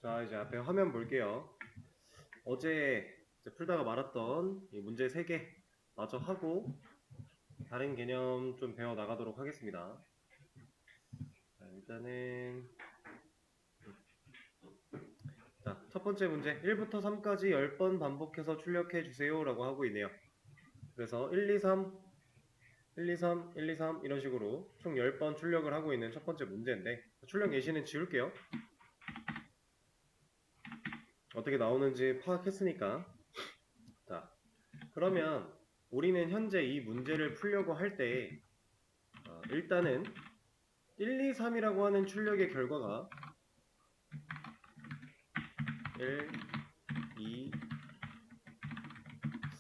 자, 이제 앞에 화면 볼게요. 어제 풀다가 말았던 이 문제 3개 마저 하고 다른 개념 좀 배워 나가도록 하겠습니다. 자, 일단은 첫 번째 문제 1부터 3까지 10번 반복해서 출력해 주세요 라고 하고 있네요. 그래서 1, 2, 3, 1, 2, 3, 1, 2, 3 이런 식으로 총 10번 출력을 하고 있는 첫 번째 문제인데 출력 예시는 지울게요. 어떻게 나오는지 파악했으니까. 자, 그러면 우리는 현재 이 문제를 풀려고 할 때 일단은 1, 2, 3이라고 하는 출력의 결과가 1, 2,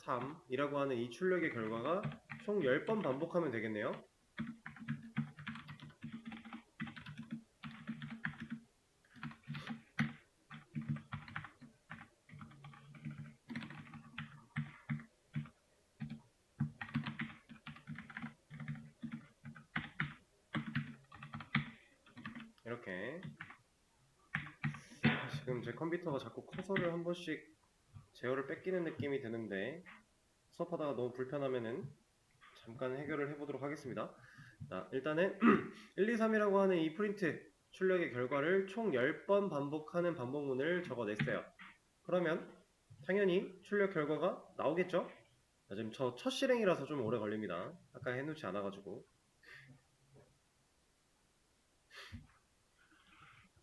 3이라고 하는 이 출력의 결과가 총 10번 반복하면 되겠네요. 이렇게 지금 제 컴퓨터가 자꾸 커서를 한 번씩 제어를 뺏기는 느낌이 드는데 수업하다가 너무 불편하면은 잠깐 해결을 해보도록 하겠습니다. 자, 일단은 1, 2, 3이라고 하는 이 프린트 출력의 결과를 총 10번 반복하는 반복문을 적어냈어요. 그러면 당연히 출력 결과가 나오겠죠? 자, 지금 저 첫 실행이라서 좀 오래 걸립니다. 아까 해놓지 않아가지고.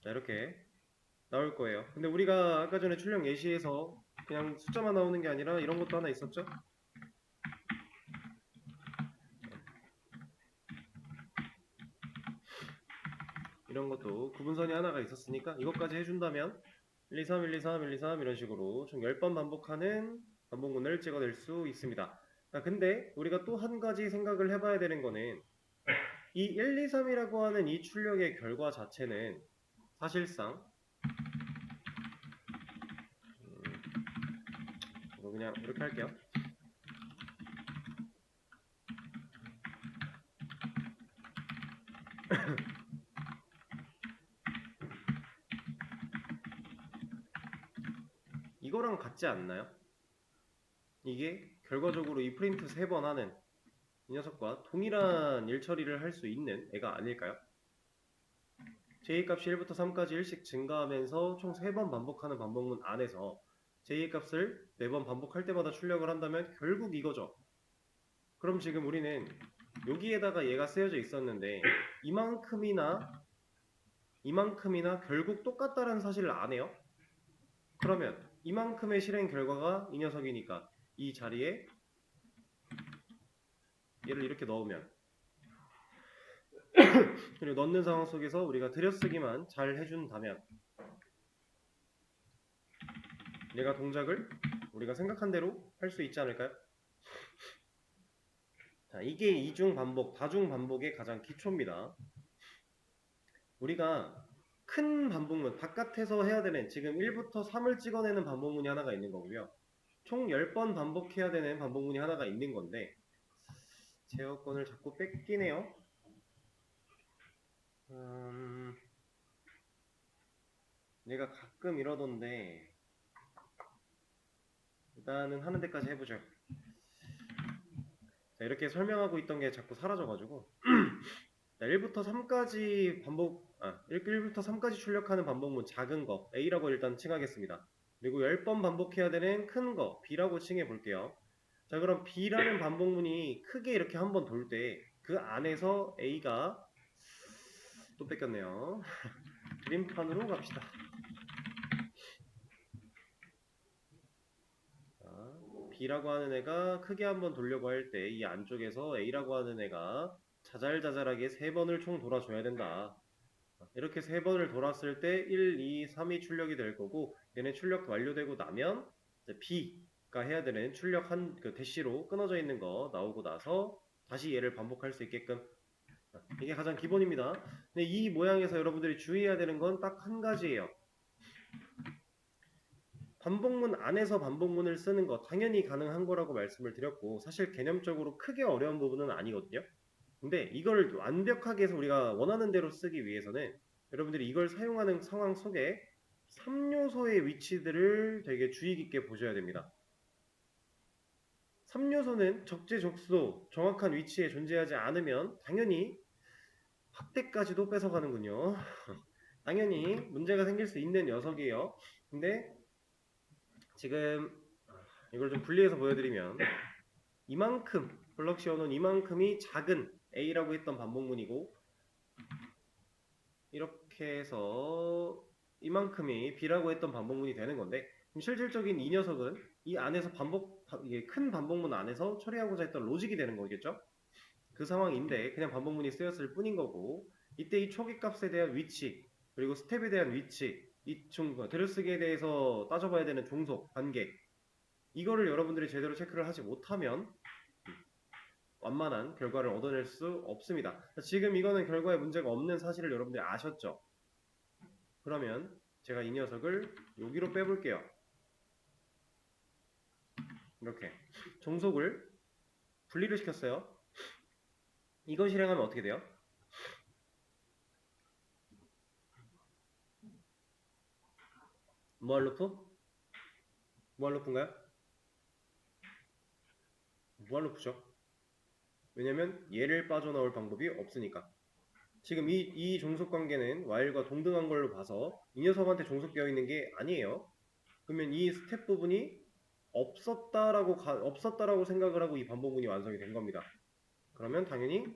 자, 이렇게 나올 거예요. 근데 우리가 아까 전에 출력 예시에서 그냥 숫자만 나오는 게 아니라 이런 것도 하나 있었죠? 이런 것도 구분선이 하나가 있었으니까 이것까지 해준다면 1, 2, 3, 1, 2, 3, 1, 2, 3 이런 식으로 총 10번 반복하는 반복문을 찍어낼 수 있습니다. 자, 근데 우리가 또 한 가지 생각을 해봐야 되는 거는 이 1, 2, 3이라고 하는 이 출력의 결과 자체는 사실상 그냥 이렇게 할게요. 이거랑 같지 않나요? 이게 결과적으로 이 프린트 3번 하는 이 녀석과 동일한 일 처리를 할 수 있는 애가 아닐까요? j 값이 1부터 3까지 1씩 증가하면서 총 3번 반복하는 반복문 안에서 j 값을 4번 반복할 때마다 출력을 한다면 결국 이거죠. 그럼 지금 우리는 여기에다가 얘가 쓰여져 있었는데 이만큼이나 결국 똑같다는 사실을 아네요. 그러면 이만큼의 실행 결과가 이 녀석이니까 이 자리에 얘를 이렇게 넣으면 그리고 넣는 상황 속에서 우리가 들여쓰기만 잘 해준다면 얘가 동작을 우리가 생각한 대로 할 수 있지 않을까요? 자, 이게 이중 반복, 다중 반복의 가장 기초입니다. 우리가 큰 반복문, 바깥에서 해야 되는 지금 1부터 3을 찍어내는 반복문이 하나가 있는 거고요. 총 10번 반복해야 되는 반복문이 하나가 있는 건데 제어권을 자꾸 뺏기네요. 얘가 가끔 이러던데 일단은 하는 데까지 해보죠. 자, 이렇게 설명하고 있던 게 자꾸 사라져가지고 1부터 3까지 1부터 3까지 출력하는 반복문 작은 거 A라고 일단 칭하겠습니다. 그리고 10번 반복해야 되는 큰 거 B라고 칭해 볼게요. 자, 그럼 B라는 반복문이 크게 이렇게 한번 돌 때 그 안에서 A가 또 뺏겼네요. 그림판으로 갑시다. 자, B라고 하는 애가 크게 한번 돌려고 할 때 이 안쪽에서 A라고 하는 애가 자잘자잘하게 3번을 총 돌아줘야 된다. 이렇게 3번을 돌았을 때 1, 2, 3이 출력이 될 거고 얘네 출력 완료되고 나면 이제 B가 해야 되는 출력 그 대시로 끊어져 있는 거 나오고 나서 다시 얘를 반복할 수 있게끔 이게 가장 기본입니다. 근데 이 모양에서 여러분들이 주의해야 되는 건 딱 한 가지예요. 반복문 안에서 반복문을 쓰는 거 당연히 가능한 거라고 말씀을 드렸고 사실 개념적으로 크게 어려운 부분은 아니거든요. 근데 이걸 완벽하게 해서 우리가 원하는 대로 쓰기 위해서는 여러분들이 이걸 사용하는 상황 속에 3요소의 위치들을 되게 주의 깊게 보셔야 됩니다. 3요소는 적재적소 정확한 위치에 존재하지 않으면 당연히 확대까지도 뺏어가는군요. 당연히 문제가 생길 수 있는 녀석이에요. 근데 지금 이걸 좀 분리해서 보여드리면 이만큼 블럭시어는 이만큼이 작은 A라고 했던 반복문이고 이렇게 해서 이만큼이 B라고 했던 반복문이 되는 건데 실질적인 이 녀석은 이 안에서 이게 큰 반복문 안에서 처리하고자 했던 로직이 되는 거겠죠? 그 상황인데 그냥 반복문이 쓰였을 뿐인 거고 이때 이 초기값에 대한 위치 그리고 스텝에 대한 위치 들여쓰기에 대해서 따져봐야 되는 종속, 관계 이거를 여러분들이 제대로 체크를 하지 못하면 완만한 결과를 얻어낼 수 없습니다. 지금 이거는 결과에 문제가 없는 사실을 여러분들이 아셨죠? 그러면 제가 이 녀석을 여기로 빼볼게요. 이렇게 종속을 분리를 시켰어요. 이걸 실행하면 어떻게 돼요? 무한 루프? 무한 루프인가요? 무한 루프죠. 왜냐면 얘를 빠져나올 방법이 없으니까. 지금 이 종속 관계는 while과 동등한 걸로 봐서 이 녀석한테 종속되어 있는 게 아니에요. 그러면 이 스텝 부분이 없었다라고 생각을 하고 이 반복문이 완성이 된 겁니다. 그러면 당연히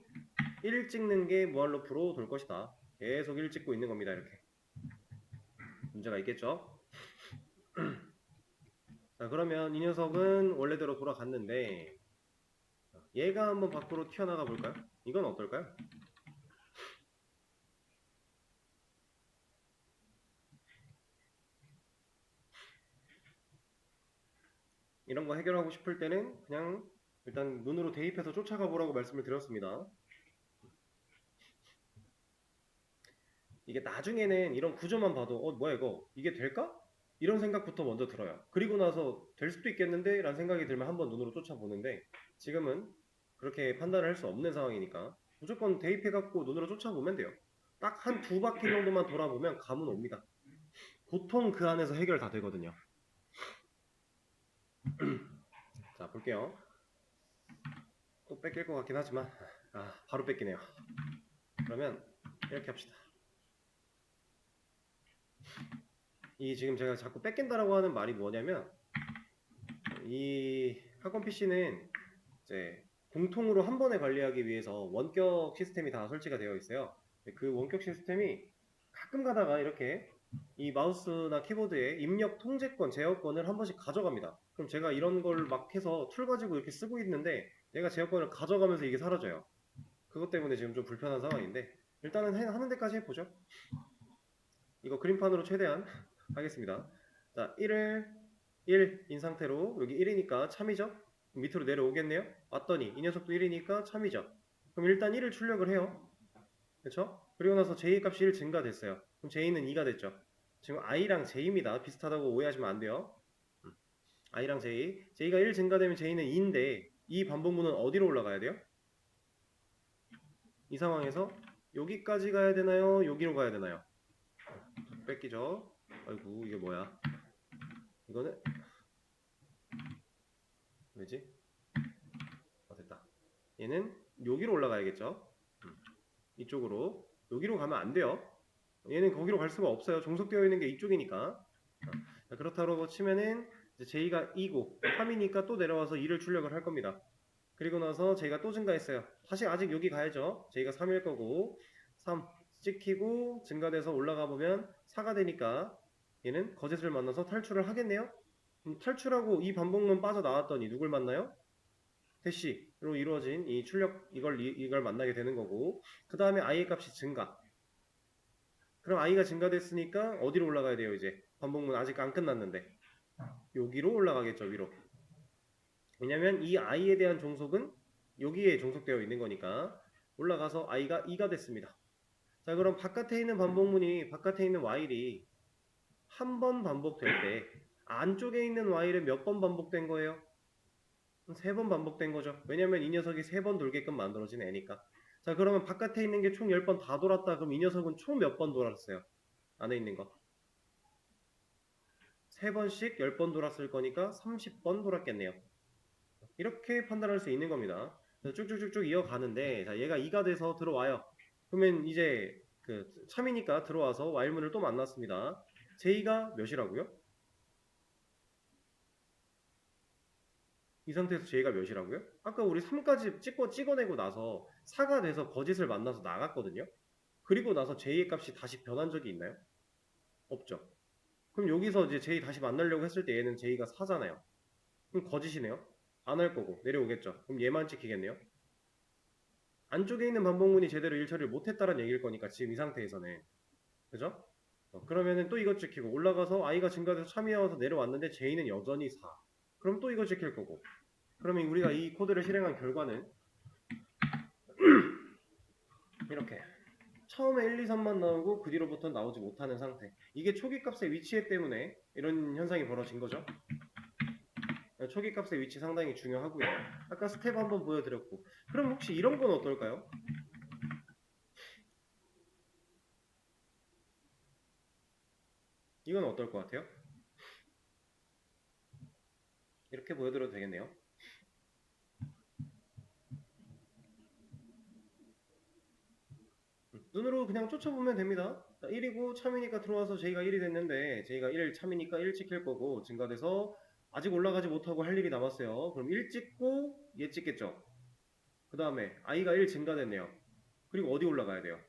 1 찍는 게 무한 루프로 돌 것이다. 계속 1 찍고 있는 겁니다. 이렇게. 문제가 있겠죠? 자, 그러면 이 녀석은 원래대로 돌아갔는데 얘가 한번 밖으로 튀어나가 볼까요? 이건 어떨까요? 이런 거 해결하고 싶을 때는 그냥 일단 눈으로 대입해서 쫓아가 보라고 말씀을 드렸습니다. 이게 나중에는 이런 구조만 봐도 뭐야 이거 이게 될까? 이런 생각부터 먼저 들어요. 그리고 나서 될 수도 있겠는데 라는 생각이 들면 한번 눈으로 쫓아보는데 지금은 그렇게 판단을 할 수 없는 상황이니까 무조건 대입해갖고 눈으로 쫓아보면 돼요. 딱 한 2바퀴 정도만 돌아보면 감은 옵니다. 보통 그 안에서 해결 다 되거든요. 자, 볼게요. 또 뺏길 것 같긴 하지만 바로 뺏기네요. 그러면 이렇게 합시다. 이 지금 제가 자꾸 뺏긴다라고 하는 말이 뭐냐면 이 학원 PC는 이제 공통으로 한 번에 관리하기 위해서 원격 시스템이 다 설치가 되어 있어요. 그 원격 시스템이 가끔 가다가 이렇게 이 마우스나 키보드에 입력 통제권, 제어권을 한 번씩 가져갑니다. 그럼 제가 이런 걸 막 해서 툴 가지고 이렇게 쓰고 있는데 얘가 제어권을 가져가면서 이게 사라져요. 그것 때문에 지금 좀 불편한 상황인데 일단은 하는 데까지 해보죠. 이거 그림판으로 최대한 하겠습니다. 자, 1인 상태로 여기 1이니까 참이죠? 밑으로 내려오겠네요? 왔더니 이 녀석도 1이니까 참이죠? 그럼 일단 1을 출력을 해요. 그쵸? 그리고 나서 j 값이 1 증가됐어요. 그럼 j는 2가 됐죠. 지금 i랑 j입니다. 비슷하다고 오해하시면 안 돼요. i랑 j가 1 증가되면 j는 2인데 이 반복문은 어디로 올라가야 돼요? 이 상황에서 여기까지 가야 되나요? 여기로 가야 되나요? 뺏기죠? 아이고 이게 뭐야? 이거는 왜지? 됐다. 얘는 여기로 올라가야겠죠? 이쪽으로. 여기로 가면 안 돼요. 얘는 거기로 갈 수가 없어요. 종속되어 있는 게 이쪽이니까. 그렇다고 치면은 이제 j가 2고 3이니까 또 내려와서 2를 출력을 할 겁니다. 그리고 나서 j가 또 증가했어요. 다시 아직 여기 가야죠. j가 3일 거고 3 찍히고 증가돼서 올라가 보면 4가 되니까 얘는 거짓을 만나서 탈출을 하겠네요. 탈출하고 이 반복문 빠져나왔더니 누굴 만나요? 대시로 이루어진 이 출력 이걸 만나게 되는 거고 그 다음에 i의 값이 증가. 그럼 i가 증가됐으니까 어디로 올라가야 돼요 이제? 반복문 아직 안 끝났는데 여기로 올라가겠죠 위로. 왜냐면 이 i에 대한 종속은 여기에 종속되어 있는 거니까 올라가서 i가 2가 됐습니다. 자 그럼 바깥에 있는 반복문이 바깥에 있는 while이 한 번 반복될 때 안쪽에 있는 while은 몇 번 반복된 거예요? 3번 반복된 거죠. 왜냐면 이 녀석이 3번 돌게끔 만들어진 애니까. 자 그러면 바깥에 있는 게 총 10번 다 돌았다. 그럼 이 녀석은 총 몇 번 돌았어요? 안에 있는 거. 3번씩 10번 돌았을 거니까 30번 돌았겠네요. 이렇게 판단할 수 있는 겁니다. 쭉쭉쭉쭉 이어가는데, 자, 얘가 2가 돼서 들어와요. 그러면 이제 그 참이니까 들어와서 while문을 또 만났습니다. j가 몇이라고요? 이 상태에서 j가 몇이라고요? 아까 우리 3까지 찍어내고 나서 4가 돼서 거짓을 만나서 나갔거든요. 그리고 나서 j의 값이 다시 변한 적이 있나요? 없죠. 그럼 여기서 이제 j 다시 만나려고 했을 때 얘는 j가 4잖아요. 그럼 거짓이네요. 안 할 거고 내려오겠죠. 그럼 얘만 찍히겠네요. 안쪽에 있는 반복문이 제대로 일 처리를 못했다는 얘기일 거니까 지금 이 상태에서는. 그죠? 그러면은 또 이거 찍히고 올라가서 i가 증가돼서 참여해서 내려왔는데 j는 여전히 4. 그럼 또 이거 찍힐 거고. 그러면 우리가 이 코드를 실행한 결과는 이렇게 처음에 1, 2, 3만 나오고 그 뒤로부터 나오지 못하는 상태. 이게 초기 값의 위치에 때문에 이런 현상이 벌어진 거죠. 초기 값의 위치 상당히 중요하고요. 아까 스텝 한번 보여드렸고. 그럼 혹시 이런 건 어떨까요? 이건 어떨 것 같아요? 이렇게 보여드려도 되겠네요. 눈으로 그냥 쫓아보면 됩니다. 1이고 참이니까 들어와서 j가 1이 됐는데 j가 1 참이니까 1 찍힐 거고 증가돼서 아직 올라가지 못하고 할 일이 남았어요. 그럼 1 찍고 얘 찍겠죠. 그 다음에 i가 1 증가됐네요. 그리고 어디 올라가야 돼요?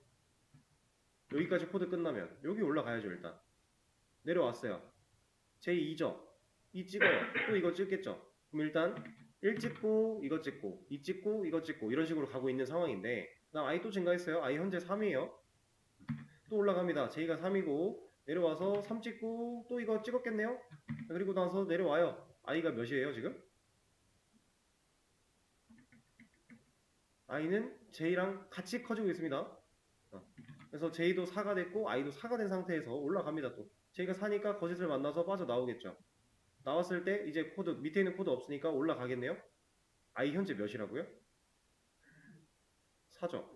여기까지 코드 끝나면 여기 올라가야죠. 일단 내려왔어요. j 2죠. 2 찍어요. 또 이거 찍겠죠. 그럼 일단 1 찍고 이거 찍고 2 찍고 이거 찍고 이런 식으로 가고 있는 상황인데 그다음 i 또 증가했어요. i 현재 3이에요. 또 올라갑니다. j가 3이고 내려와서 3 찍고 또 이거 찍었겠네요. 그리고 나서 내려와요. i가 몇이에요 지금? i는 j랑 같이 커지고 있습니다. 그래서 j도 4가 됐고 i도 4가 된 상태에서 올라갑니다. 또 j가 4니까 거짓을 만나서 빠져나오겠죠. 나왔을 때 이제 코드 밑에 있는 코드 없으니까 올라가겠네요. i 현재 몇이라고요? 4죠.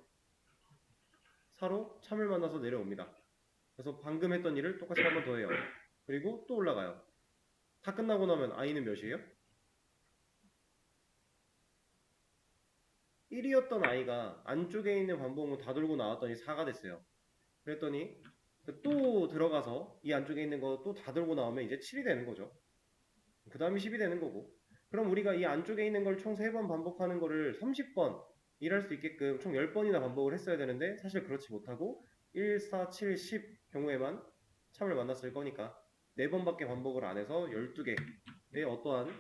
4로 참을 만나서 내려옵니다. 그래서 방금 했던 일을 똑같이 한 번 더 해요. 그리고 또 올라가요. 다 끝나고 나면 i는 몇이에요? 1이었던 i가 안쪽에 있는 반복문 다 돌고 나왔더니 4가 됐어요. 그랬더니 또 들어가서 이 안쪽에 있는 거 또 다 돌고 나오면 이제 7이 되는 거죠. 그 다음에 10이 되는 거고. 그럼 우리가 이 안쪽에 있는 걸 총 3번 반복하는 거를 30번 일할 수 있게끔 총 10번이나 반복을 했어야 되는데 사실 그렇지 못하고 1, 4, 7, 10 경우에만 참을 만났을 거니까 4번밖에 반복을 안 해서 12개의 어떠한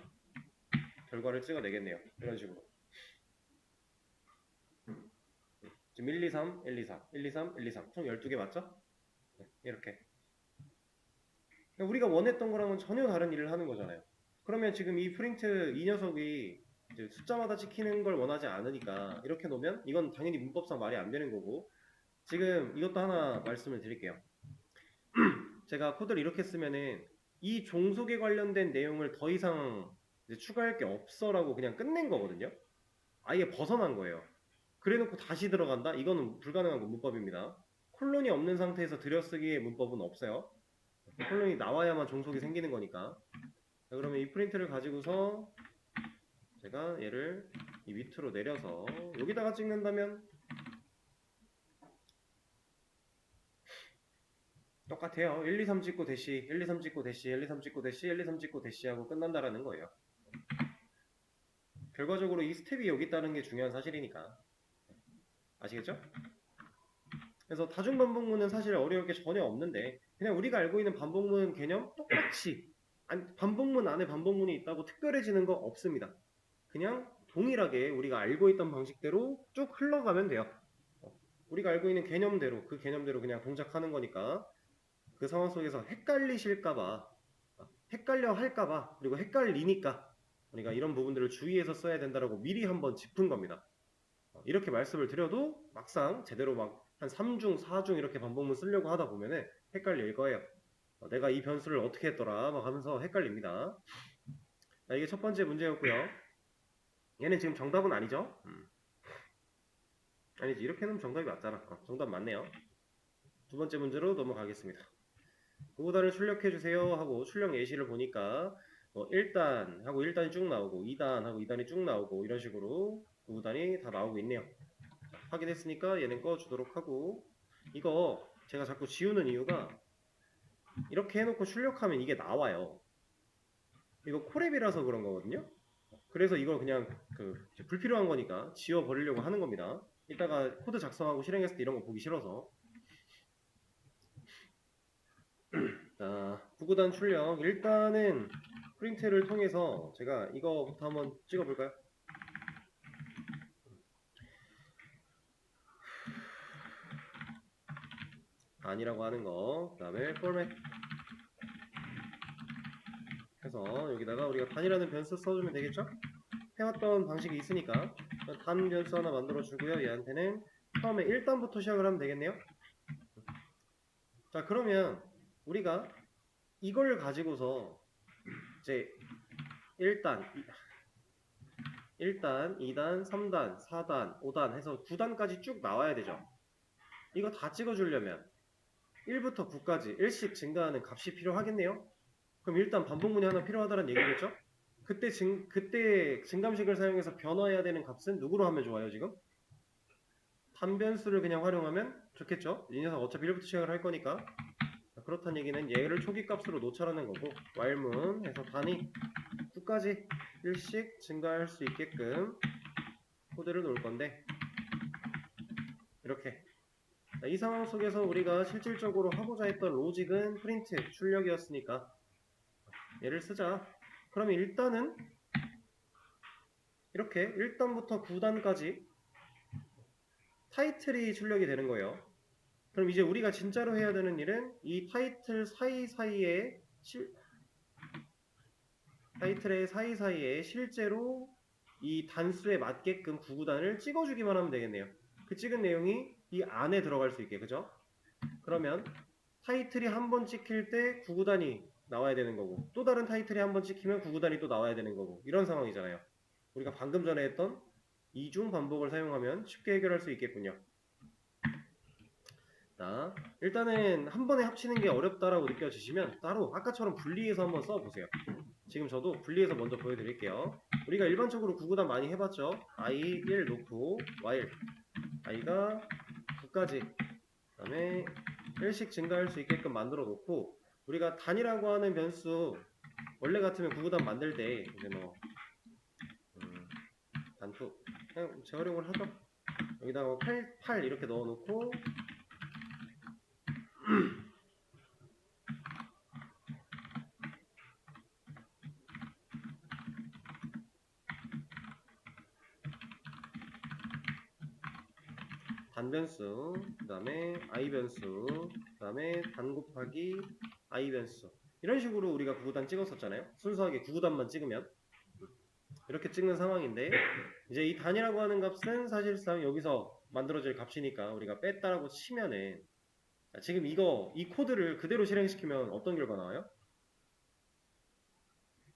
결과를 찍어내겠네요. 이런 식으로. 지금 1, 2, 3, 1, 2, 4, 1, 2, 3, 1, 2, 3 총 12개 맞죠? 네, 이렇게. 우리가 원했던 거랑은 전혀 다른 일을 하는 거잖아요. 그러면 지금 이 프린트 이 녀석이 이제 숫자마다 찍히는 걸 원하지 않으니까 이렇게 놓으면 이건 당연히 문법상 말이 안 되는 거고 지금 이것도 하나 말씀을 드릴게요. 제가 코드를 이렇게 쓰면은 이 종속에 관련된 내용을 더 이상 이제 추가할 게 없어라고 그냥 끝낸 거거든요. 아예 벗어난 거예요. 그래놓고 다시 들어간다? 이거는 불가능한 문법입니다. 콜론이 없는 상태에서 들여쓰기의 문법은 없어요. 콜론이 나와야만 종속이 생기는 거니까. 자, 그러면 이 프린트를 가지고서 제가 얘를 이 밑으로 내려서 여기다가 찍는다면 똑같아요. 1, 2, 3 찍고 대시, 1, 2, 3 찍고 대시, 1, 2, 3 찍고 대시, 1, 2, 3 찍고 대시 하고 끝난다라는 거예요. 결과적으로 이 스텝이 여기 있다는 게 중요한 사실이니까. 아시겠죠? 그래서 다중반복문은 사실 어려울 게 전혀 없는데 그냥 우리가 알고 있는 반복문 개념 똑같이 반복문 안에 반복문이 있다고 특별해지는 거 없습니다. 그냥 동일하게 우리가 알고 있던 방식대로 쭉 흘러가면 돼요. 우리가 알고 있는 개념대로 그 개념대로 그냥 동작하는 거니까 그 상황 속에서 헷갈리실까봐 헷갈려 할까봐 그리고 헷갈리니까 우리가 이런 부분들을 주의해서 써야 된다라고 미리 한번 짚은 겁니다. 이렇게 말씀을 드려도 막상 제대로 막 한 3중, 4중 이렇게 반복문 쓰려고 하다 보면은 헷갈릴 거예요. 내가 이 변수를 어떻게 했더라 막 하면서 헷갈립니다. 자, 이게 첫 번째 문제였고요. 얘는 지금 정답은 아니죠? 아니지, 이렇게 하면 정답이 맞잖아. 정답 맞네요. 두 번째 문제로 넘어가겠습니다. 구구단을 출력해주세요 하고 출력 예시를 보니까 1단 하고 1단이 쭉 나오고 2단 하고 2단이 쭉 나오고 이런 식으로 구구단이 다 나오고 있네요. 확인했으니까 얘는 꺼주도록 하고, 이거 제가 자꾸 지우는 이유가 이렇게 해놓고 출력하면 이게 나와요. 이거 콜앱이라서 그런 거거든요. 그래서 이걸 그냥 불필요한 거니까 지워버리려고 하는 겁니다. 이따가 코드 작성하고 실행했을 때 이런 거 보기 싫어서. 자, 구구단 출력. 일단은 프린트를 통해서 제가 이거부터 한번 찍어볼까요? 단이라고 하는 거, 그 다음에 포맷 해서 여기다가 우리가 단이라는 변수 써주면 되겠죠? 해왔던 방식이 있으니까 단 변수 하나 만들어 주고요. 얘한테는 처음에 1단부터 시작을 하면 되겠네요. 자, 그러면 우리가 이걸 가지고서 이제 1단, 2단, 3단, 4단, 5단 해서 9단까지 쭉 나와야 되죠. 이거 다 찍어주려면 1부터 9까지 1씩 증가하는 값이 필요하겠네요. 그럼 일단 반복문이 하나 필요하다는 얘기겠죠? 그때 증감식을 사용해서 변화해야 되는 값은 누구로 하면 좋아요, 지금? 단변수를 그냥 활용하면 좋겠죠? 이 녀석 어차피 1부터 시작을 할 거니까. 그렇다는 얘기는 얘를 초기값으로 놓자라는 거고, while문 해서 단이 9까지 1씩 증가할 수 있게끔 코드를 놓을 건데, 이렇게. 이 상황 속에서 우리가 실질적으로 하고자 했던 로직은 프린트, 출력이었으니까 얘를 쓰자. 그러면 일단은 이렇게 1단부터 9단까지 타이틀이 출력이 되는 거예요. 그럼 이제 우리가 진짜로 해야 되는 일은 이 타이틀 사이사이에 타이틀의 사이사이에 실제로 이 단수에 맞게끔 구구단을 찍어주기만 하면 되겠네요. 그 찍은 내용이 이 안에 들어갈 수 있게, 그죠? 그러면 타이틀이 한 번 찍힐 때 구구단이 나와야 되는 거고, 또 다른 타이틀이 한 번 찍히면 구구단이 또 나와야 되는 거고, 이런 상황이잖아요. 우리가 방금 전에 했던 이중 반복을 사용하면 쉽게 해결할 수 있겠군요. 자, 일단은 한 번에 합치는 게 어렵다라고 느껴지시면 따로 아까처럼 분리해서 한번 써보세요. 지금 저도 분리해서 먼저 보여드릴게요. 우리가 일반적으로 구구단 많이 해봤죠. i 1 놓고 while i가 9까지 그 다음에 1씩 증가할 수 있게끔 만들어 놓고, 우리가 단이라고 하는 변수 원래 같으면 구구단 만들 때 이제 단투 그냥 재활용을 하죠. 여기다가 8 이렇게 넣어 놓고 단변수, 그 다음에 i변수, 그 다음에 단 곱하기 i변수, 이런 식으로 우리가 구구단 찍었었잖아요. 순수하게 구구단만 찍으면 이렇게 찍는 상황인데, 이제 이 단이라고 하는 값은 사실상 여기서 만들어질 값이니까 우리가 뺐다라고 치면은, 지금 이 코드를 그대로 실행시키면 어떤 결과 나와요?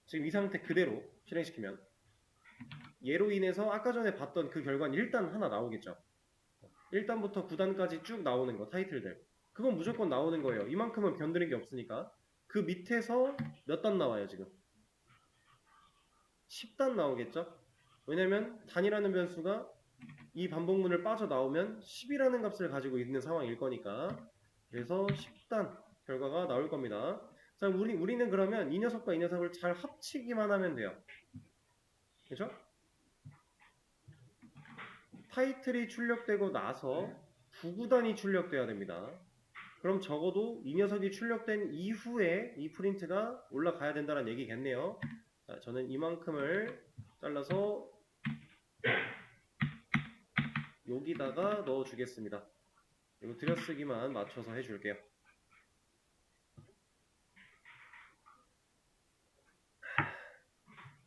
지금 이 상태 그대로 실행시키면 얘로 인해서 아까 전에 봤던 그 결과는 일단 하나 나오겠죠. 1단부터 9단까지 쭉 나오는 거, 타이틀들. 그건 무조건 나오는 거예요. 이만큼은 변드는 게 없으니까. 그 밑에서 몇 단 나와요, 지금? 10단 나오겠죠? 왜냐면 단이라는 변수가 이 반복문을 빠져나오면 10이라는 값을 가지고 있는 상황일 거니까. 그래서 10단 결과가 나올 겁니다. 자, 우리는 그러면 이 녀석과 이 녀석을 잘 합치기만 하면 돼요. 그죠? 타이틀이 출력되고 나서 구구단이 출력돼야 됩니다. 그럼 적어도 이 녀석이 출력된 이후에 이 프린트가 올라가야 된다는 얘기겠네요. 자, 저는 이만큼을 잘라서 여기다가 넣어 주겠습니다. 이거 들여쓰기만 맞춰서 해줄게요.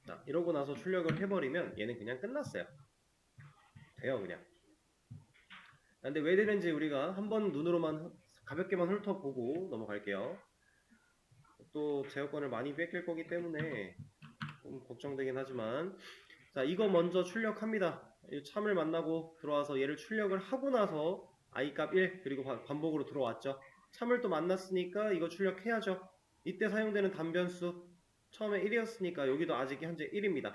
자, 이러고 나서 출력을 해버리면 얘는 그냥 끝났어요. 돼요, 그냥. 근데 왜 되는지 우리가 한번 눈으로만 가볍게만 훑어보고 넘어갈게요. 또 제어권을 많이 뺏길 거기 때문에 좀 걱정되긴 하지만, 자, 이거 먼저 출력합니다. 참을 만나고 들어와서 얘를 출력을 하고 나서 i 값 1 그리고 반복으로 들어왔죠. 3을 또 만났으니까 이거 출력해야죠. 이때 사용되는 단변수 처음에 1이었으니까 여기도 아직 현재 1입니다.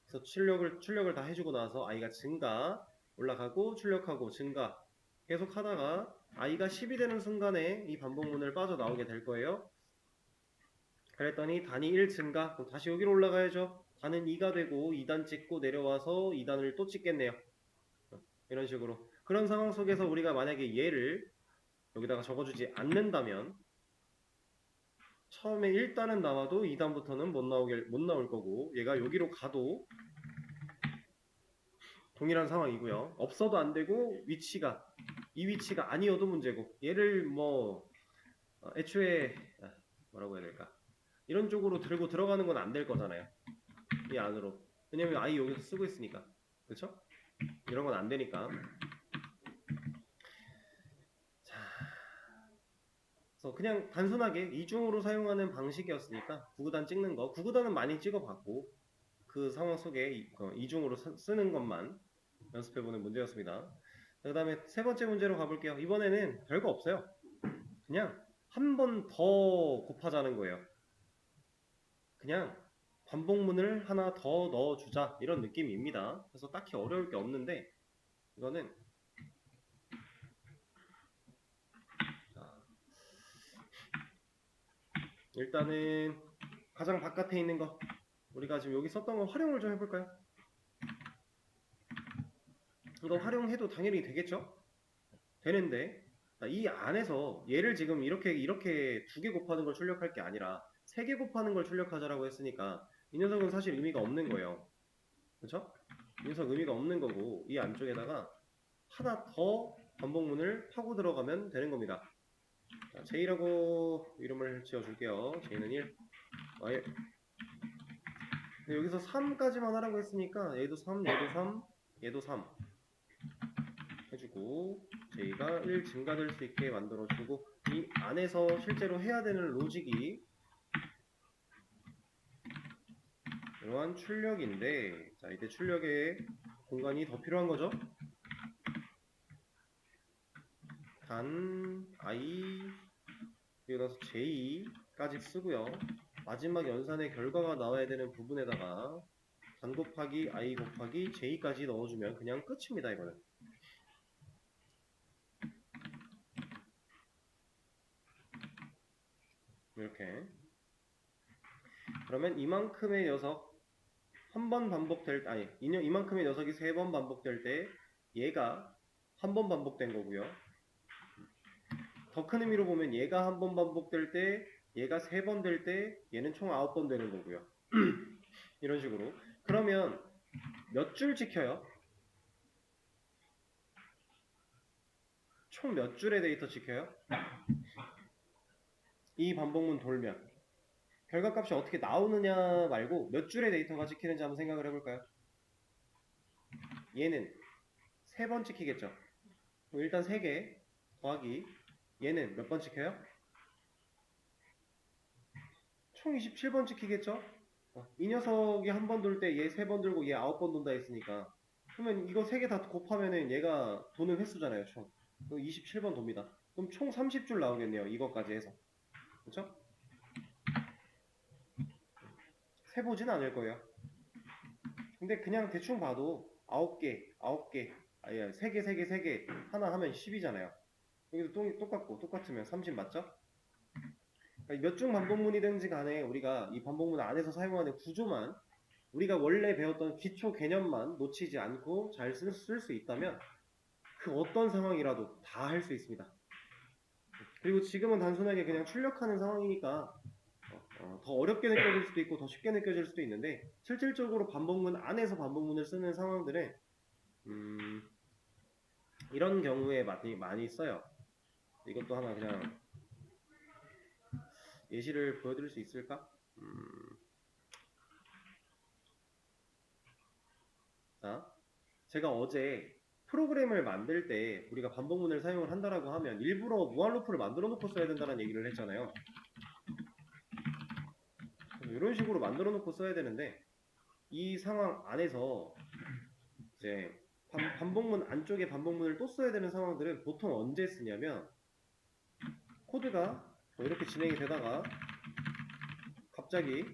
그래서 출력을 다 해주고 나서 i가 증가 올라가고 출력하고 증가 계속 하다가 i가 10이 되는 순간에 이 반복문을 빠져나오게 될 거예요. 그랬더니 단이 1 증가, 그럼 다시 여기로 올라가야죠. 단은 2가 되고 2단 찍고 내려와서 2단을 또 찍겠네요. 이런 식으로. 그런 상황 속에서 우리가 만약에 얘를 여기다가 적어주지 않는다면 처음에 1단은 나와도 2단부터는 못 나올 거고 얘가 여기로 가도 동일한 상황이고요. 없어도 안 되고 이 위치가 아니어도 문제고 얘를 뭐 애초에 뭐라고 해야 될까? 이런 쪽으로 들고 들어가는 건 안 될 거잖아요. 이 안으로. 왜냐면 i 여기서 쓰고 있으니까. 그렇죠? 이런 건 안 되니까. 자, 그래서 그냥 단순하게 이중으로 사용하는 방식이었으니까 구구단 찍는 거. 구구단은 많이 찍어봤고 그 상황 속에 이중으로 쓰는 것만 연습해보는 문제였습니다. 그 다음에 세 번째 문제로 가볼게요. 이번에는 별거 없어요. 그냥 한 번 더 곱하자는 거예요. 그냥 반복문을 하나 더 넣어주자 이런 느낌입니다. 그래서 딱히 어려울 게 없는데 이거는 일단은 가장 바깥에 있는 거 우리가 지금 여기 썼던 거 활용을 좀 해볼까요? 이거 활용해도 당연히 되겠죠? 되는데 이 안에서 얘를 지금 이렇게 두 개 곱하는 걸 출력할 게 아니라 세 개 곱하는 걸 출력하자라고 했으니까 이 녀석은 사실 의미가 없는 거예요. 그렇죠? 이 녀석 의미가 없는 거고 이 안쪽에다가 하나 더 반복문을 파고 들어가면 되는 겁니다. 자, J라고 이름을 지어줄게요. J는 1, Y. 여기서 3까지만 하라고 했으니까 얘도 3, 얘도 3, 얘도 3 해주고 J가 1 증가될 수 있게 만들어주고 이 안에서 실제로 해야 되는 로직이 이러한 출력인데 자 이때 출력에 공간이 더 필요한 거죠. 단 I 여기다 J까지 쓰고요. 마지막 연산의 결과가 나와야 되는 부분에다가 단 곱하기 I 곱하기 J까지 넣어주면 그냥 끝입니다. 이거는. 이렇게. 그러면 이만큼의 녀석 한 번 반복될 때, 이만큼의 녀석이 3번 반복될 때 얘가 한 번 반복된 거고요. 더 큰 의미로 보면 얘가 한 번 반복될 때 얘가 3번 될 때 얘는 총 9번 되는 거고요. 이런 식으로. 그러면 몇 줄 찍혀요? 총 몇 줄의 데이터 찍혀요? 이 반복문 돌면 결과값이 어떻게 나오느냐 말고 몇 줄의 데이터가 찍히는지 한번 생각을 해볼까요? 얘는 3번 찍히겠죠. 그럼 일단 3개 더하기 얘는 몇 번 찍혀요? 총 27번 찍히겠죠? 이 녀석이 한 번 돌 때 얘 3번 돌고 얘 9번 돈다 했으니까 그러면 이거 3개 다 곱하면은 얘가 도는 횟수잖아요. 총 27번 돕니다. 그럼 총 30줄 나오겠네요. 이것까지 해서. 그렇죠? 세보진 않을 거예요. 근데 그냥 대충 봐도 9개 3개 3개 3개 하나 하면 10이잖아요. 여기도 똑같으면 30 맞죠? 그러니까 몇 중 반복문이든지 간에 우리가 이 반복문 안에서 사용하는 구조만 우리가 원래 배웠던 기초 개념만 놓치지 않고 잘 쓸 수 있다면 그 어떤 상황이라도 다 할 수 있습니다. 그리고 지금은 단순하게 그냥 출력하는 상황이니까 더 어렵게 느껴질 수도 있고 더 쉽게 느껴질 수도 있는데 실질적으로 반복문 안에서 반복문을 쓰는 상황들은 이런 경우에 많이 써요. 이것도 하나 그냥 예시를 보여드릴 수 있을까? 자, 제가 어제 프로그램을 만들 때 우리가 반복문을 사용을 한다라고 하면 일부러 무한 루프를 만들어 놓고 써야 된다는 얘기를 했잖아요. 이런 식으로 만들어 놓고 써야 되는데 이 상황 안에서 이제 반복문 안쪽에 반복문을 또 써야 되는 상황들은 보통 언제 쓰냐면 코드가 이렇게 진행이 되다가 갑자기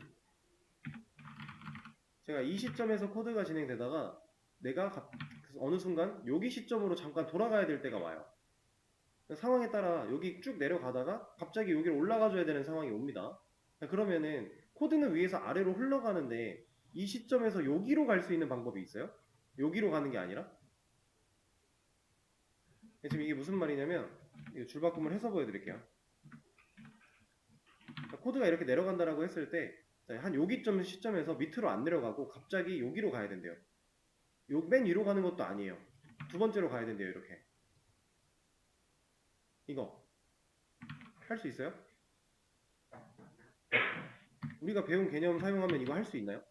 제가 이 시점에서 코드가 진행되다가 내가 어느 순간 여기 시점으로 잠깐 돌아가야 될 때가 와요. 상황에 따라 여기 쭉 내려가다가 갑자기 여기로 올라가줘야 되는 상황이 옵니다. 그러면은 코드는 위에서 아래로 흘러가는데 이 시점에서 여기로 갈 수 있는 방법이 있어요? 여기로 가는 게 아니라? 지금 이게 무슨 말이냐면 줄바꿈을 해서 보여드릴게요. 코드가 이렇게 내려간다라고 했을 때 한 여기점 시점에서 밑으로 안 내려가고 갑자기 여기로 가야 된대요. 맨 위로 가는 것도 아니에요. 두 번째로 가야 된대요. 이렇게. 이거 할 수 있어요? 우리가 배운 개념 사용하면 이거 할 수 있나요?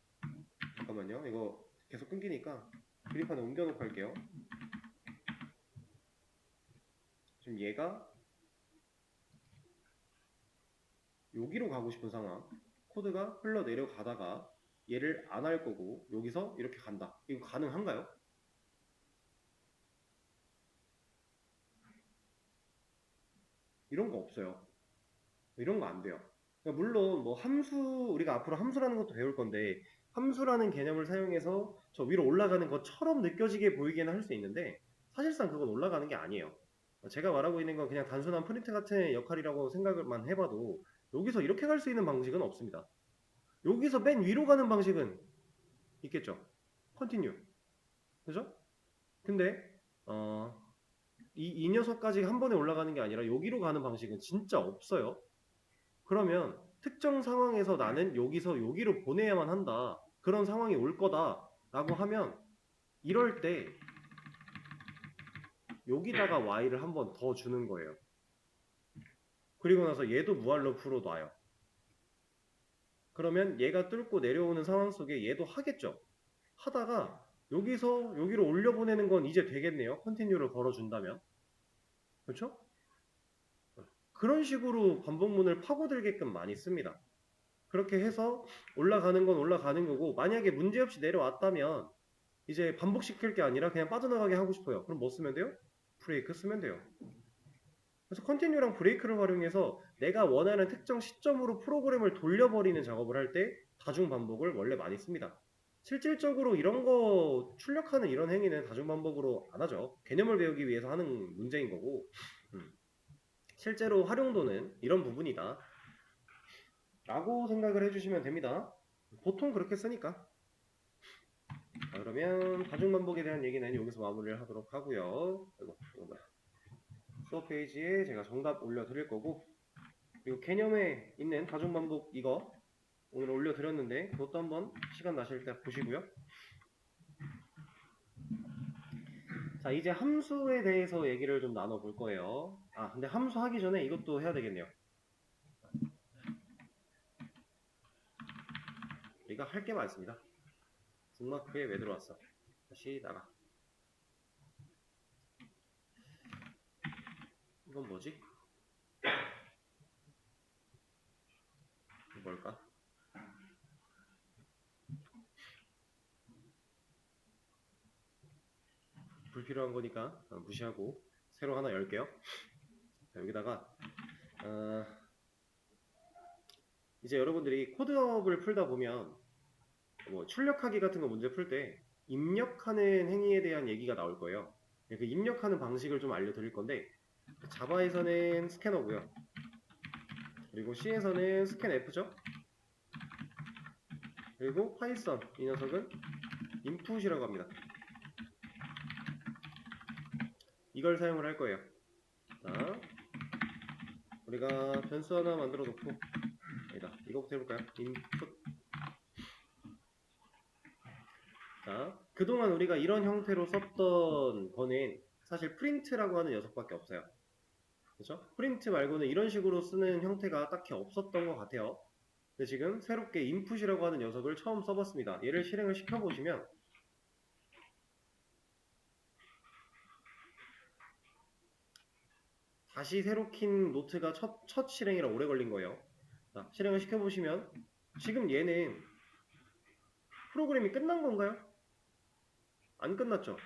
잠깐만요. 이거 계속 끊기니까 그림판에 옮겨놓고 할게요. 지금 얘가 여기로 가고 싶은 상황. 코드가 흘러내려가다가 얘를 안 할 거고 여기서 이렇게 간다. 이거 가능한가요? 이런 거 없어요. 이런 거 안 돼요. 그러니까 물론 뭐 함수, 우리가 앞으로 함수라는 것도 배울 건데 함수라는 개념을 사용해서 저 위로 올라가는 것처럼 느껴지게 보이게는 할 수 있는데 사실상 그건 올라가는 게 아니에요. 제가 말하고 있는 건 그냥 단순한 프린트 같은 역할이라고 생각만 해봐도 여기서 이렇게 갈 수 있는 방식은 없습니다. 여기서 맨 위로 가는 방식은 있겠죠. 컨티뉴. 그죠? 근데 이 녀석까지 한 번에 올라가는 게 아니라 여기로 가는 방식은 진짜 없어요. 그러면 특정 상황에서 나는 여기서 여기로 보내야만 한다. 그런 상황이 올 거다. 라고 하면 이럴 때 여기다가 y를 한 번 더 주는 거예요. 그리고 나서 얘도 무한 루프로 놔요. 그러면 얘가 뚫고 내려오는 상황 속에 얘도 하겠죠. 하다가 여기서 여기로 올려보내는 건 이제 되겠네요. 컨티뉴를 걸어준다면. 그렇죠? 그런 식으로 반복문을 파고들게끔 많이 씁니다. 그렇게 해서 올라가는 건 올라가는 거고 만약에 문제없이 내려왔다면 이제 반복시킬 게 아니라 그냥 빠져나가게 하고 싶어요. 그럼 뭐 쓰면 돼요? 브레이크 쓰면 돼요. 그래서 컨티뉴랑 브레이크를 활용해서 내가 원하는 특정 시점으로 프로그램을 돌려버리는 작업을 할 때 다중 반복을 원래 많이 씁니다. 실질적으로 이런 거 출력하는 이런 행위는 다중 반복으로 안 하죠. 개념을 배우기 위해서 하는 문제인 거고 실제로 활용도는 이런 부분이다 라고 생각을 해주시면 됩니다. 보통 그렇게 쓰니까. 자, 그러면 다중 반복에 대한 얘기는 여기서 마무리를 하도록 하고요. 이거 뭐야. 수업 페이지에 제가 정답 올려드릴 거고 그리고 개념에 있는 다중 반복 이거 오늘 올려드렸는데 그것도 한번 시간 나실 때 보시고요. 자, 이제 함수에 대해서 얘기를 좀 나눠볼 거예요. 근데 함수 하기 전에 이것도 해야 되겠네요. 우리가 할 게 많습니다. 북마크에 왜 들어왔어? 다시 나가. 이건 뭐지? 뭘까? 불필요한 거니까 무시하고 새로 하나 열게요. 자, 여기다가 이제 여러분들이 코드업을 풀다 보면 뭐 출력하기 같은 거 문제 풀 때 입력하는 행위에 대한 얘기가 나올 거예요. 그 입력하는 방식을 좀 알려드릴 건데 자바에서는 스캐너고요. 그리고 C에서는 스캔F죠. 그리고 파이썬 이 녀석은 인풋이라고 합니다. 이걸 사용을 할 거예요. 자, 우리가 변수 하나 만들어 놓고 아니다, 이거부터 해볼까요? 인풋. 자, 그동안 우리가 이런 형태로 썼던 거는 사실 프린트라고 하는 녀석밖에 없어요. 그렇죠? 프린트 말고는 이런 식으로 쓰는 형태가 딱히 없었던 것 같아요. 근데 지금 새롭게 인풋이라고 하는 녀석을 처음 써봤습니다. 얘를 실행을 시켜보시면 다시 새로 킨 노트가 첫 실행이라 오래 걸린 거예요. 자, 실행을 시켜보시면 지금 얘는 프로그램이 끝난 건가요? 안 끝났죠?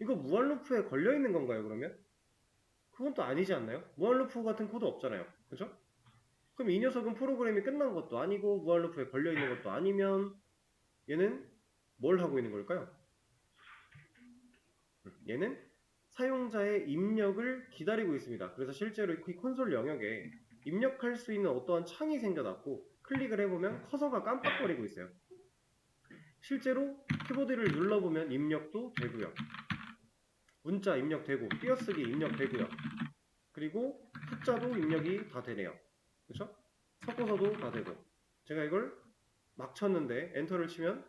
이거 무한 루프에 걸려있는 건가요, 그러면? 그건 또 아니지 않나요? 무한 루프 같은 코드 없잖아요. 그죠? 그럼 이 녀석은 프로그램이 끝난 것도 아니고 무한루프에 걸려있는 것도 아니면 얘는 뭘 하고 있는 걸까요? 얘는 사용자의 입력을 기다리고 있습니다. 그래서 실제로 이 콘솔 영역에 입력할 수 있는 어떠한 창이 생겨났고 클릭을 해보면 커서가 깜빡거리고 있어요. 실제로 키보드를 눌러보면 입력도 되고요. 문자 입력되고 띄어쓰기 입력되고요. 그리고 숫자도 입력이 다 되네요. 그렇죠? 섞어서도 다 되고 제가 이걸 막 쳤는데 엔터를 치면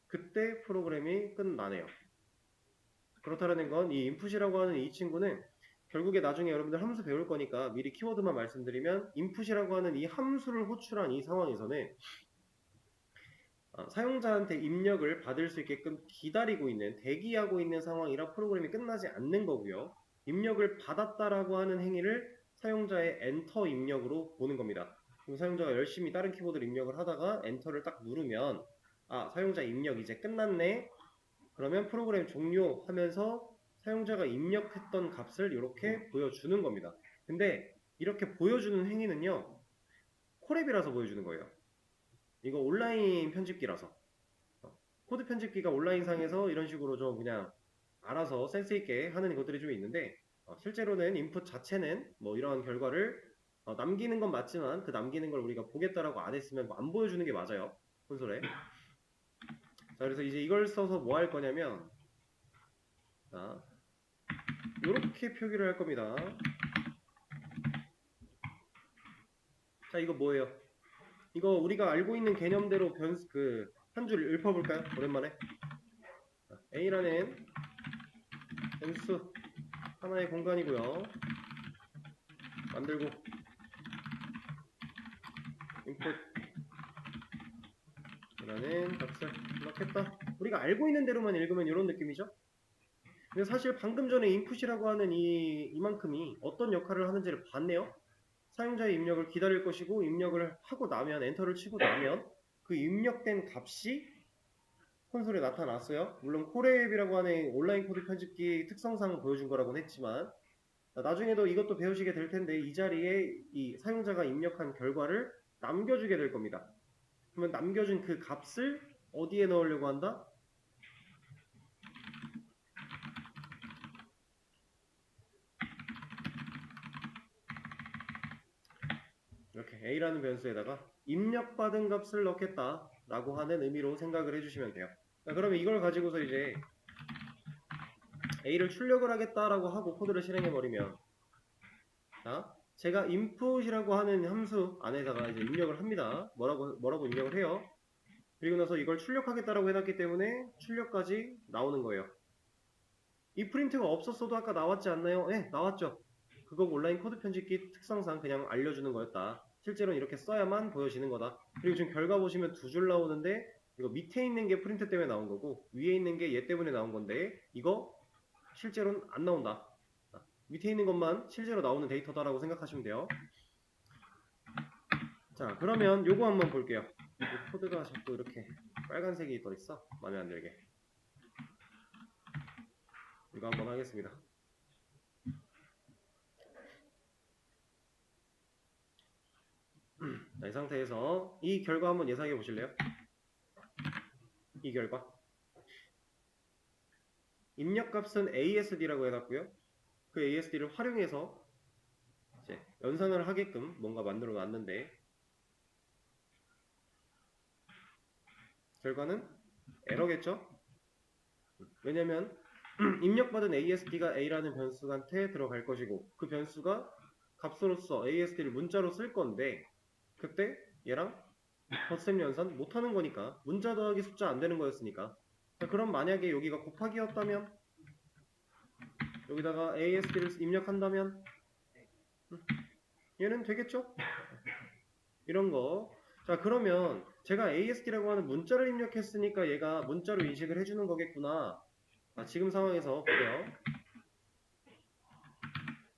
그때 프로그램이 끝나네요. 그렇다는 건 이 인풋이라고 하는 이 친구는 결국에 나중에 여러분들 함수 배울 거니까 미리 키워드만 말씀드리면 인풋이라고 하는 이 함수를 호출한 이 상황에서는 사용자한테 입력을 받을 수 있게끔 기다리고 있는, 대기하고 있는 상황이라 프로그램이 끝나지 않는 거고요. 입력을 받았다라고 하는 행위를 사용자의 엔터 입력으로 보는 겁니다. 그럼 사용자가 열심히 다른 키보드를 입력을 하다가 엔터를 딱 누르면 사용자 입력 이제 끝났네. 그러면 프로그램 종료하면서 사용자가 입력했던 값을 이렇게 보여주는 겁니다. 근데 이렇게 보여주는 행위는요. 콜앱이라서 보여주는 거예요. 이거 온라인 편집기라서 코드 편집기가 온라인상에서 이런 식으로 좀 그냥 알아서 센스 있게 하는 것들이 좀 있는데 실제로는 인풋 자체는 뭐 이러한 결과를 남기는 건 맞지만 그 남기는 걸 우리가 보겠다라고 안 했으면 안 보여주는 게 맞아요. 콘솔에. 자, 그래서 이제 이걸 써서 뭐 할 거냐면 자, 이렇게 표기를 할 겁니다. 자, 이거 뭐예요? 이거 우리가 알고 있는 개념대로 한 줄 읊어볼까요? 오랜만에. A라는 변수 하나의 공간이고요. 만들고 인풋이라는 값을 넣겠다. 우리가 알고 있는 대로만 읽으면 이런 느낌이죠. 근데 사실 방금 전에 인풋이라고 하는 이만큼이 어떤 역할을 하는지를 봤네요. 사용자의 입력을 기다릴 것이고 입력을 하고 나면 엔터를 치고 나면 그 입력된 값이 콘솔에 나타났어요. 물론 콜앱이라고 하는 온라인 코드 편집기 특성상 보여준 거라고는 했지만 나중에도 이것도 배우시게 될 텐데 이 자리에 이 사용자가 입력한 결과를 남겨주게 될 겁니다. 그러면 남겨준 그 값을 어디에 넣으려고 한다? 이렇게 A라는 변수에다가 입력받은 값을 넣겠다 라고 하는 의미로 생각을 해주시면 돼요. 그러면 이걸 가지고서 이제 A를 출력을 하겠다라고 하고 코드를 실행해버리면 제가 input이라고 하는 함수 안에다가 이제 입력을 합니다. 뭐라고 입력을 해요. 그리고 나서 이걸 출력하겠다라고 해놨기 때문에 출력까지 나오는 거예요. 이 프린트가 없었어도 아까 나왔지 않나요? 네, 나왔죠. 그거 온라인 코드 편집기 특성상 그냥 알려주는 거였다. 실제로는 이렇게 써야만 보여지는 거다. 그리고 지금 결과 보시면 두 줄 나오는데 이거 밑에 있는 게 프린트 때문에 나온 거고 위에 있는 게 얘 때문에 나온 건데 이거 실제로는 안 나온다. 밑에 있는 것만 실제로 나오는 데이터다라고 생각하시면 돼요. 자, 그러면 요거 한번 볼게요. 이 코드가 자꾸 이렇게 빨간색이 떠있어. 마음에 안 들게. 이거 한번 하겠습니다. 자, 이 상태에서 이 결과 한번 예상해 보실래요? 이 결과. 입력값은 ASD라고 해놨고요. 그 ASD를 활용해서 이제 연산을 하게끔 뭔가 만들어 놨는데 결과는 에러겠죠? 왜냐면 입력받은 ASD가 A라는 변수한테 들어갈 것이고 그 변수가 값으로서 ASD를 문자로 쓸 건데 그때 얘랑 덧셈 연산 못하는 거니까 문자 더하기 숫자 안 되는 거였으니까 그럼 만약에 여기가 곱하기였다면 여기다가 ASD를 입력한다면 얘는 되겠죠? 이런 거. 자, 그러면 제가 ASD라고 하는 문자를 입력했으니까 얘가 문자로 인식을 해주는 거겠구나. 지금 상황에서 볼게요.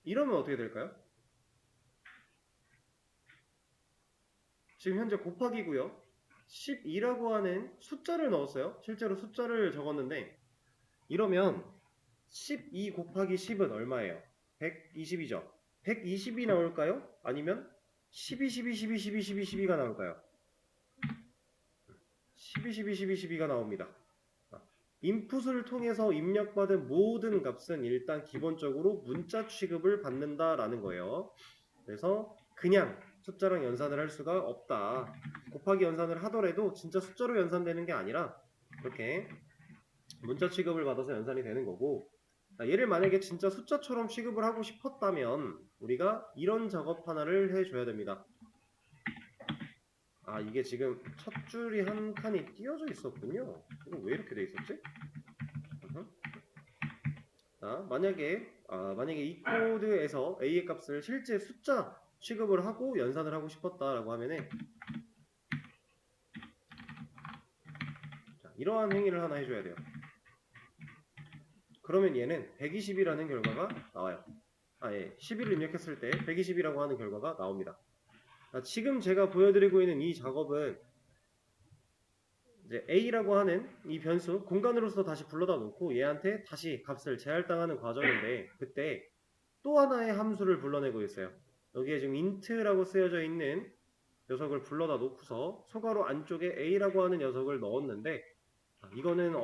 이러면 어떻게 될까요? 지금 현재 곱하기고요. 12라고 하는 숫자를 넣었어요. 실제로 숫자를 적었는데 이러면 12 곱하기 10은 얼마예요? 120이죠. 120이 나올까요? 아니면 12, 12, 12, 12, 12, 12가 나올까요? 12, 12, 12, 12가 나옵니다. 인풋을 통해서 입력받은 모든 값은 일단 기본적으로 문자 취급을 받는다라는 거예요. 그래서 그냥 숫자랑 연산을 할 수가 없다. 곱하기 연산을 하더라도 진짜 숫자로 연산되는 게 아니라 이렇게 문자 취급을 받아서 연산이 되는 거고, 얘를 만약에 진짜 숫자처럼 취급을 하고 싶었다면 우리가 이런 작업 하나를 해줘야 됩니다. 이게 지금 첫 줄이 한 칸이 띄어져 있었군요. 이거 왜 이렇게 돼 있었지? 자, 만약에 이 코드에서 a의 값을 실제 숫자 취급을 하고 연산을 하고 싶었다라고 하면은, 자, 이러한 행위를 하나 해줘야 돼요. 그러면 얘는 120이라는 결과가 나와요. 11을 입력했을 때 120이라고 하는 결과가 나옵니다. 지금 제가 보여드리고 있는 이 작업은 이제 a라고 하는 이 변수 공간으로서 다시 불러다 놓고 얘한테 다시 값을 제할당하는 과정인데, 그때 또 하나의 함수를 불러내고 있어요. 여기에 지금 int라고 쓰여져 있는 녀석을 불러다 놓고서 소괄호 안쪽에 a라고 하는 녀석을 넣었는데, 이거는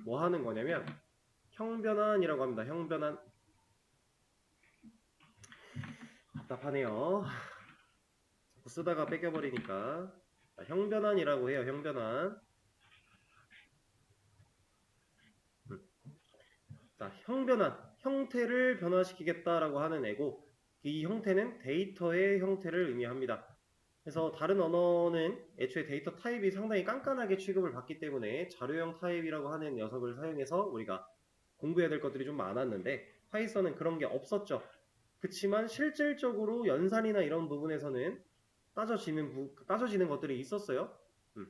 뭐 하는 거냐면 형변환이라고 합니다. 형변환. 답답하네요. 자꾸 쓰다가 뺏겨버리니까. 형변환이라고 해요. 형변환. 자, 형변환. 형태를 변화시키겠다라고 하는 애고, 이 형태는 데이터의 형태를 의미합니다. 그래서 다른 언어는 애초에 데이터 타입이 상당히 깐깐하게 취급을 받기 때문에 자료형 타입이라고 하는 녀석을 사용해서 우리가 공부해야 될 것들이 좀 많았는데, 파이썬은 그런 게 없었죠. 그치만 실질적으로 연산이나 이런 부분에서는 따져지는 것들이 있었어요.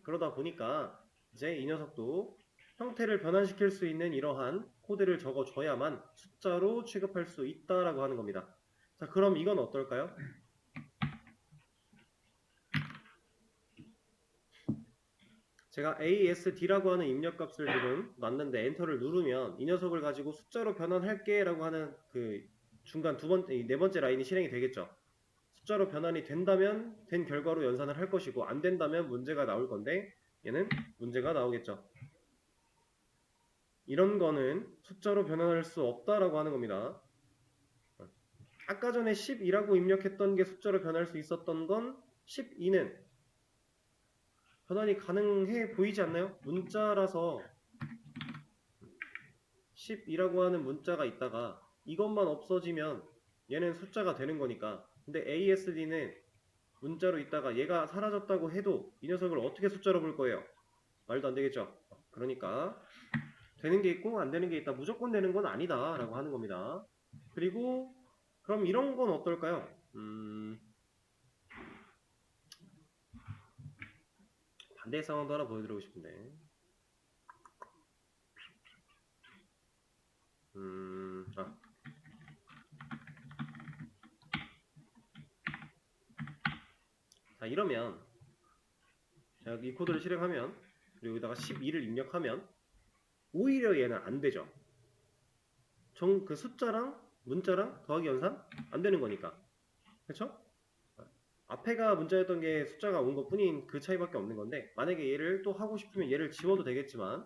그러다 보니까 이제 이 녀석도 형태를 변환시킬 수 있는 이러한 코드를 적어줘야만 숫자로 취급할 수 있다라고 하는 겁니다. 자, 그럼 이건 어떨까요? 제가 ASD라고 하는 입력값을 지금 놨는데 엔터를 누르면 이 녀석을 가지고 숫자로 변환할게 라고 하는 그 중간 네 번째 라인이 실행이 되겠죠. 숫자로 변환이 된다면 된 결과로 연산을 할 것이고, 안 된다면 문제가 나올 건데 얘는 문제가 나오겠죠. 이런 거는 숫자로 변환할 수 없다라고 하는 겁니다. 아까 전에 12라고 입력했던 게 숫자로 변할 수 있었던 건 12는 변환이 가능해 보이지 않나요? 문자라서 12라고 하는 문자가 있다가 이것만 없어지면 얘는 숫자가 되는 거니까. 근데 ASD는 문자로 있다가 얘가 사라졌다고 해도 이 녀석을 어떻게 숫자로 볼 거예요? 말도 안 되겠죠? 그러니까 되는 게 있고 안 되는 게 있다. 무조건 되는 건 아니다 라고 하는 겁니다. 그리고 그럼 이런 건 어떨까요? 반대 상황도 하나 보여드리고 싶은데, 자, 이러면 제가 이 코드를 실행하면, 그리고 여기다가 12를 입력하면 오히려 얘는 안 되죠. 그 숫자랑 문자랑 더하기 연산 안 되는 거니까. 그렇죠? 앞에가 문자였던 게 숫자가 온 것 뿐인 그 차이밖에 없는 건데, 만약에 얘를 또 하고 싶으면 얘를 지워도 되겠지만,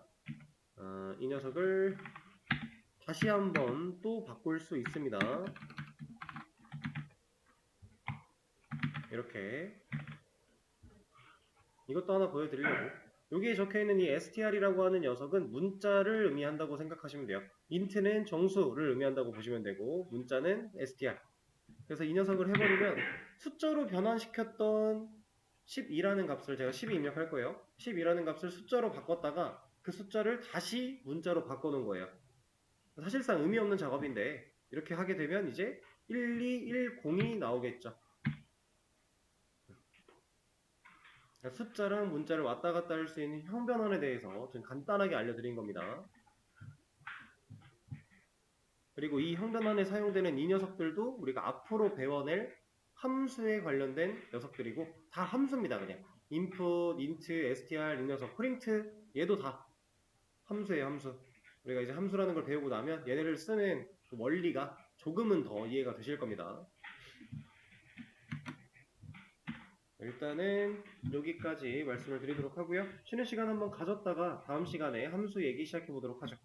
이 녀석을 다시 한번 또 바꿀 수 있습니다. 이렇게. 이것도 하나 보여드리려고. 여기에 적혀있는 이 str이라고 하는 녀석은 문자를 의미한다고 생각하시면 돼요. int는 정수를 의미한다고 보시면 되고, 문자는 str. 그래서 이 녀석을 해버리면 숫자로 변환시켰던 12라는 값을 제가 12 입력할 거예요. 12라는 값을 숫자로 바꿨다가 그 숫자를 다시 문자로 바꿔놓은 거예요. 사실상 의미 없는 작업인데 이렇게 하게 되면 이제 1210이 나오겠죠. 숫자랑 문자를 왔다 갔다 할 수 있는 형변환에 대해서 좀 간단하게 알려드린 겁니다. 그리고 이 형변환에 사용되는 이 녀석들도 우리가 앞으로 배워낼 함수에 관련된 녀석들이고, 다 함수입니다. 그냥 input, int, str 이 녀석, print 얘도 다 함수예요. 함수. 우리가 이제 함수라는 걸 배우고 나면 얘네를 쓰는 그 원리가 조금은 더 이해가 되실 겁니다. 일단은 여기까지 말씀을 드리도록 하고요. 쉬는 시간 한번 가졌다가 다음 시간에 함수 얘기 시작해 보도록 하죠.